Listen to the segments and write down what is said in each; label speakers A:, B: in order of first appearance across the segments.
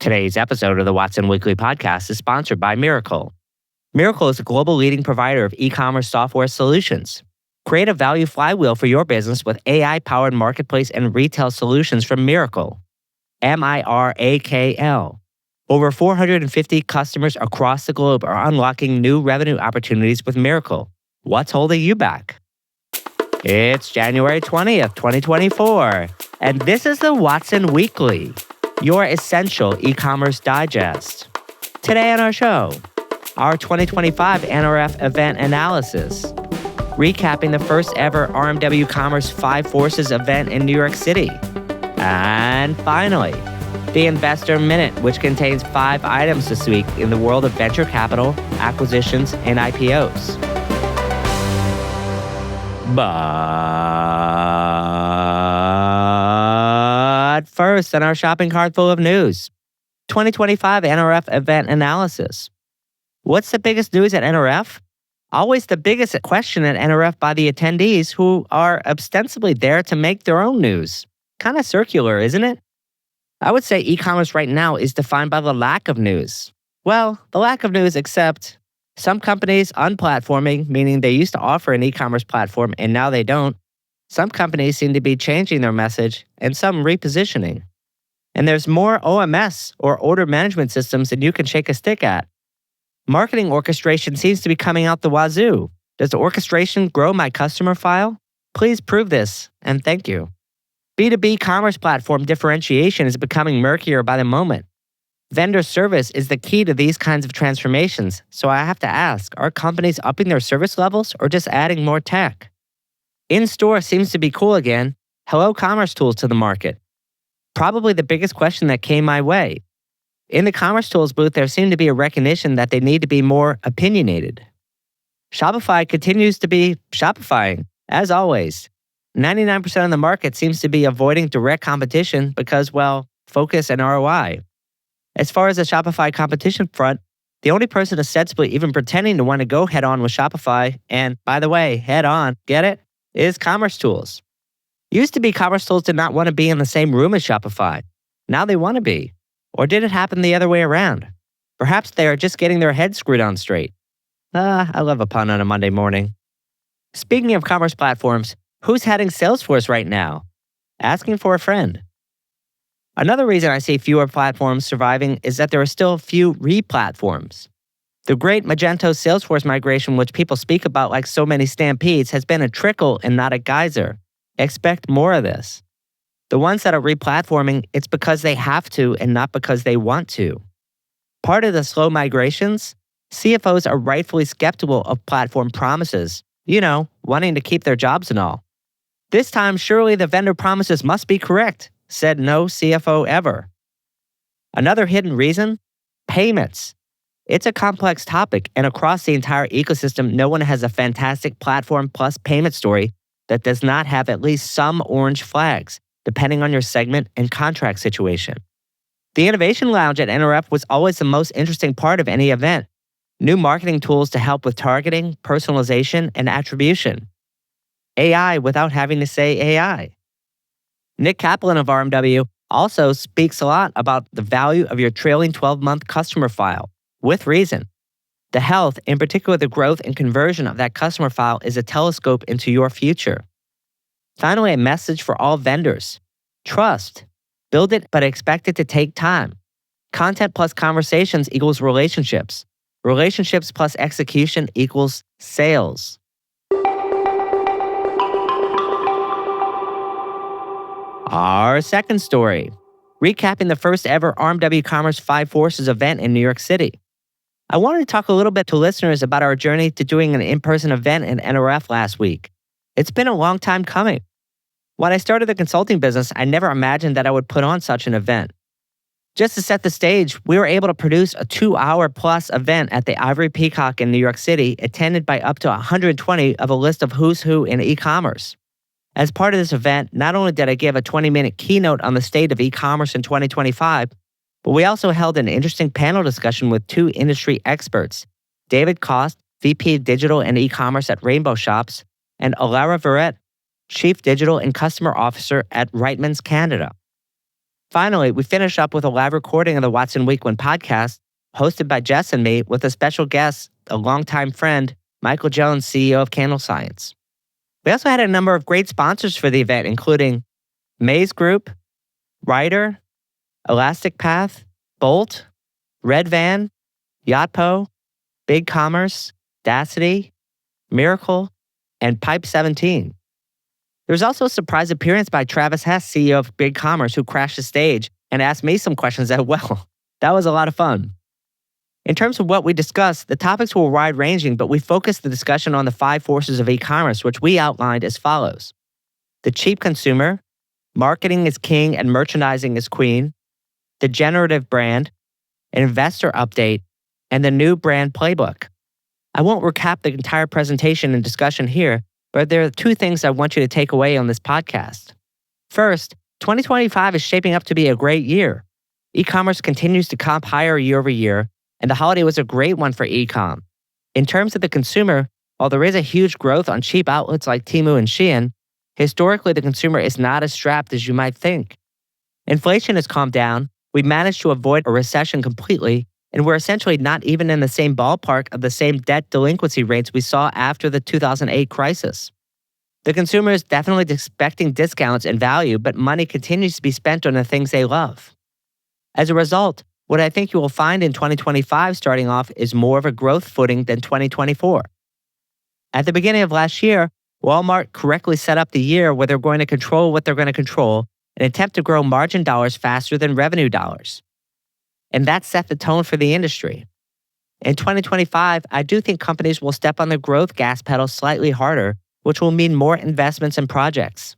A: Today's episode of the Watson Weekly Podcast is sponsored by Miracle. Miracle is a global leading provider of e-commerce software solutions. Create a value flywheel for your business with AI-powered marketplace and retail solutions from Miracle. Miracle. Over 450 customers across the globe are unlocking new revenue opportunities with Miracle. What's holding you back? It's January 20th, 2024, and this is the Watson Weekly, your essential e-commerce digest. Today on our show, our 2025 NRF event analysis, recapping the first ever RMW Commerce Five Forces event in New York City, and finally, the Investor Minute, which contains 5 items this week in the world of venture capital, acquisitions, and IPOs. But first, on our shopping cart full of news, 2025 NRF event analysis. What's the biggest news at NRF? Always the biggest question at NRF by the attendees who are ostensibly there to make their own news. Kind of circular, isn't it? I would say e-commerce right now is defined by the lack of news. Well, the lack of news except some companies unplatforming, meaning they used to offer an e-commerce platform and now they don't. Some companies seem to be changing their message and some repositioning. And there's more OMS or order management systems than you can shake a stick at. Marketing orchestration seems to be coming out the wazoo. Does the orchestration grow my customer file? Please prove this, and thank you. B2B commerce platform differentiation is becoming murkier by the moment. Vendor service is the key to these kinds of transformations, so I have to ask, are companies upping their service levels or just adding more tech? In-store seems to be cool again. Hello commerce tools to the market. Probably the biggest question that came my way. In the commerce tools booth, there seemed to be a recognition that they need to be more opinionated. Shopify continues to be Shopifying, as always. 99% of the market seems to be avoiding direct competition because, well, focus and ROI. As far as the Shopify competition front, the only person ostensibly even pretending to want to go head-on with Shopify, and by the way, head-on, get it, is Commerce Tools. Used to be Commerce Tools did not want to be in the same room as Shopify. Now they want to be. Or did it happen the other way around? Perhaps they are just getting their heads screwed on straight. I love a pun on a Monday morning. Speaking of commerce platforms, who's heading Salesforce right now? Asking for a friend. Another reason I see fewer platforms surviving is that there are still few re-platforms. The great Magento Salesforce migration, which people speak about like so many stampedes, has been a trickle and not a geyser. Expect more of this. The ones that are re-platforming, it's because they have to and not because they want to. Part of the slow migrations, CFOs are rightfully skeptical of platform promises, wanting to keep their jobs and all. This time, surely the vendor promises must be correct, said no CFO ever. Another hidden reason? Payments. It's a complex topic, and across the entire ecosystem, no one has a fantastic platform plus payment story that does not have at least some orange flags, depending on your segment and contract situation. The Innovation Lounge at NRF was always the most interesting part of any event. New marketing tools to help with targeting, personalization, and attribution. AI without having to say AI. Nick Kaplan of RMW also speaks a lot about the value of your trailing 12-month customer file, with reason. The health, in particular the growth and conversion of that customer file, is a telescope into your future. Finally, a message for all vendors. Trust. Build it, but expect it to take time. Content plus conversations equals relationships. Relationships plus execution equals sales. Our second story, recapping the first ever RMW Commerce Five Forces event in New York City. I wanted to talk a little bit to listeners about our journey to doing an in-person event in NRF last week. It's been a long time coming. When I started the consulting business, I never imagined that I would put on such an event. Just to set the stage, we were able to produce a 2-hour-plus event at the Ivory Peacock in New York City, attended by up to 120 of a list of who's who in e-commerce. As part of this event, not only did I give a 20-minute keynote on the state of e-commerce in 2025, but we also held an interesting panel discussion with 2 industry experts, David Cost, VP of Digital and E-commerce at Rainbow Shops, and Alara Verrett, Chief Digital and Customer Officer at Reitmans Canada. Finally, we finish up with a live recording of the Watson Weekend podcast, hosted by Jess and me, with a special guest, a longtime friend, Michael Jones, CEO of Candle Science. We also had a number of great sponsors for the event, including Maze Group, Ryder, Elastic Path, Bolt, Red Van, Yotpo, Big Commerce, Dacity, Miracle, and Pipe 17. There was also a surprise appearance by Travis Hess, CEO of Big Commerce, who crashed the stage and asked me some questions as well. That was a lot of fun. In terms of what we discussed, the topics were wide-ranging, but we focused the discussion on the 5 forces of e-commerce, which we outlined as follows. The cheap consumer, marketing is king and merchandising is queen, the generative brand, an investor update, and the new brand playbook. I won't recap the entire presentation and discussion here, but there are 2 things I want you to take away on this podcast. First, 2025 is shaping up to be a great year. E-commerce continues to comp higher year over year, and the holiday was a great one for e-com. In terms of the consumer, while there is a huge growth on cheap outlets like Temu and Shein, historically the consumer is not as strapped as you might think. Inflation has calmed down, we managed to avoid a recession completely, and we're essentially not even in the same ballpark of the same debt delinquency rates we saw after the 2008 crisis. The consumer is definitely expecting discounts and value, but money continues to be spent on the things they love. As a result, what I think you will find in 2025 starting off is more of a growth footing than 2024. At the beginning of last year, Walmart correctly set up the year where they're going to control what they're going to control and attempt to grow margin dollars faster than revenue dollars. And that set the tone for the industry. In 2025, I do think companies will step on the growth gas pedal slightly harder, which will mean more investments and projects.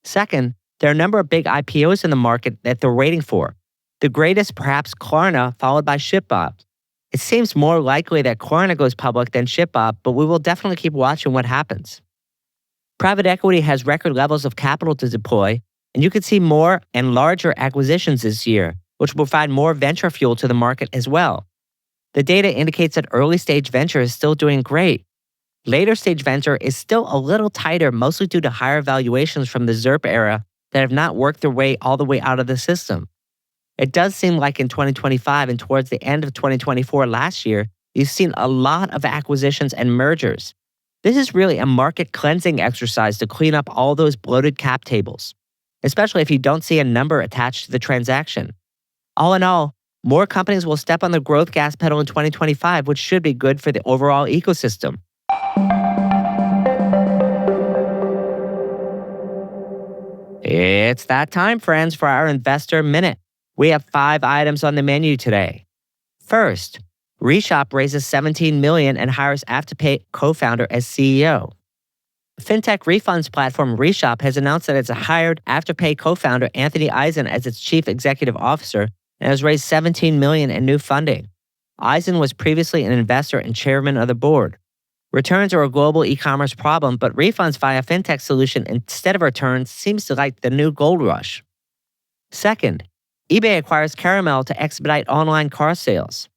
A: Second, there are a number of big IPOs in the market that they're waiting for. The greatest, perhaps Klarna, followed by ShipBob. It seems more likely that Klarna goes public than ShipBob, but we will definitely keep watching what happens. Private equity has record levels of capital to deploy, and you could see more and larger acquisitions this year, which will provide more venture fuel to the market as well. The data indicates that early-stage venture is still doing great. Later-stage venture is still a little tighter, mostly due to higher valuations from the ZERP era that have not worked their way all the way out of the system. It does seem like in 2025 and towards the end of 2024 last year, you've seen a lot of acquisitions and mergers. This is really a market cleansing exercise to clean up all those bloated cap tables, especially if you don't see a number attached to the transaction. All in all, more companies will step on the growth gas pedal in 2025, which should be good for the overall ecosystem. It's that time, friends, for our Investor Minute. We have 5 items on the menu today. First, Reshop raises $17 million and hires Afterpay co-founder as CEO. Fintech refunds platform Reshop has announced that it's hired Afterpay co-founder Anthony Eisen as its chief executive officer and has raised $17 million in new funding. Eisen was previously an investor and chairman of the board. Returns are a global e-commerce problem, but refunds via fintech solution instead of returns seems to like the new gold rush. Second, eBay acquires Caramel to expedite online car sales.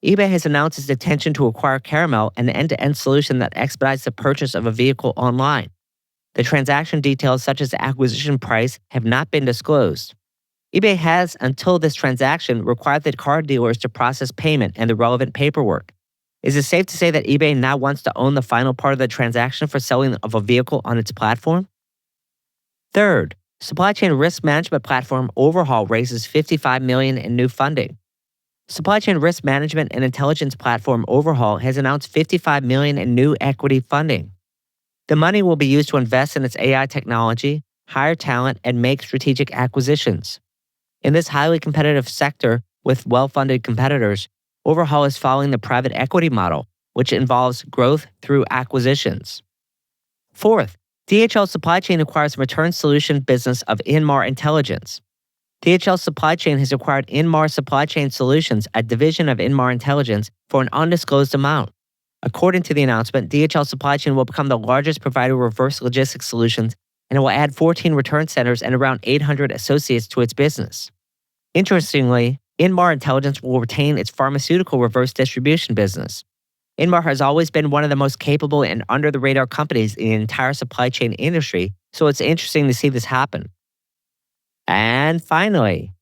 A: eBay has announced its intention to acquire Caramel, an end-to-end solution that expedites the purchase of a vehicle online. The transaction details, such as the acquisition price, have not been disclosed. eBay has, until this transaction, required the car dealers to process payment and the relevant paperwork. Is it safe to say that eBay now wants to own the final part of the transaction for selling of a vehicle on its platform? Third, supply chain risk management platform Overhaul raises $55 million in new funding. Supply chain risk management and intelligence platform Overhaul has announced $55 million in new equity funding. The money will be used to invest in its AI technology, hire talent, and make strategic acquisitions. In this highly competitive sector with well-funded competitors, Overhaul is following the private equity model, which involves growth through acquisitions. Fourth, DHL Supply Chain acquires return solution business of Inmar Intelligence. DHL Supply Chain has acquired Inmar Supply Chain Solutions, a division of Inmar Intelligence, for an undisclosed amount. According to the announcement, DHL Supply Chain will become the largest provider of reverse logistics solutions, and it will add 14 return centers and around 800 associates to its business. Interestingly, Inmar Intelligence will retain its pharmaceutical reverse distribution business. Inmar has always been one of the most capable and under-the-radar companies in the entire supply chain industry, so it's interesting to see this happen. And finally,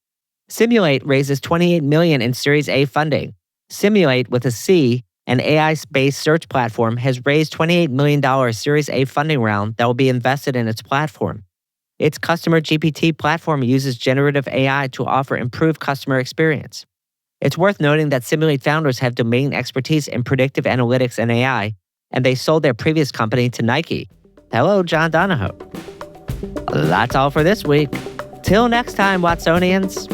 A: Simulate raises $28 million in Series A funding. Simulate, with a C, an AI-based search platform, has raised $28 million Series A funding round that will be invested in its platform. Its customer GPT platform uses generative AI to offer improved customer experience. It's worth noting that Simulate founders have domain expertise in predictive analytics and AI, and they sold their previous company to Nike. Hello, John Donahoe. That's all for this week. Till next time, Watsonians.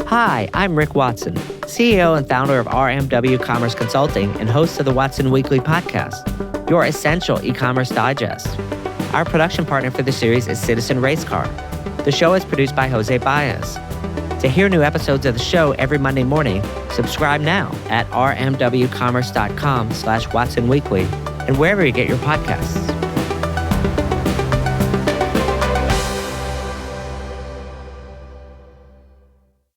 A: Hi, I'm Rick Watson, CEO and founder of RMW Commerce Consulting and host of the Watson Weekly podcast, your essential e-commerce digest. Our production partner for the series is Citizen Race Car. The show is produced by Jose Baez. To hear new episodes of the show every Monday morning, subscribe now at rmwcommerce.com/Watson Weekly and wherever you get your podcasts.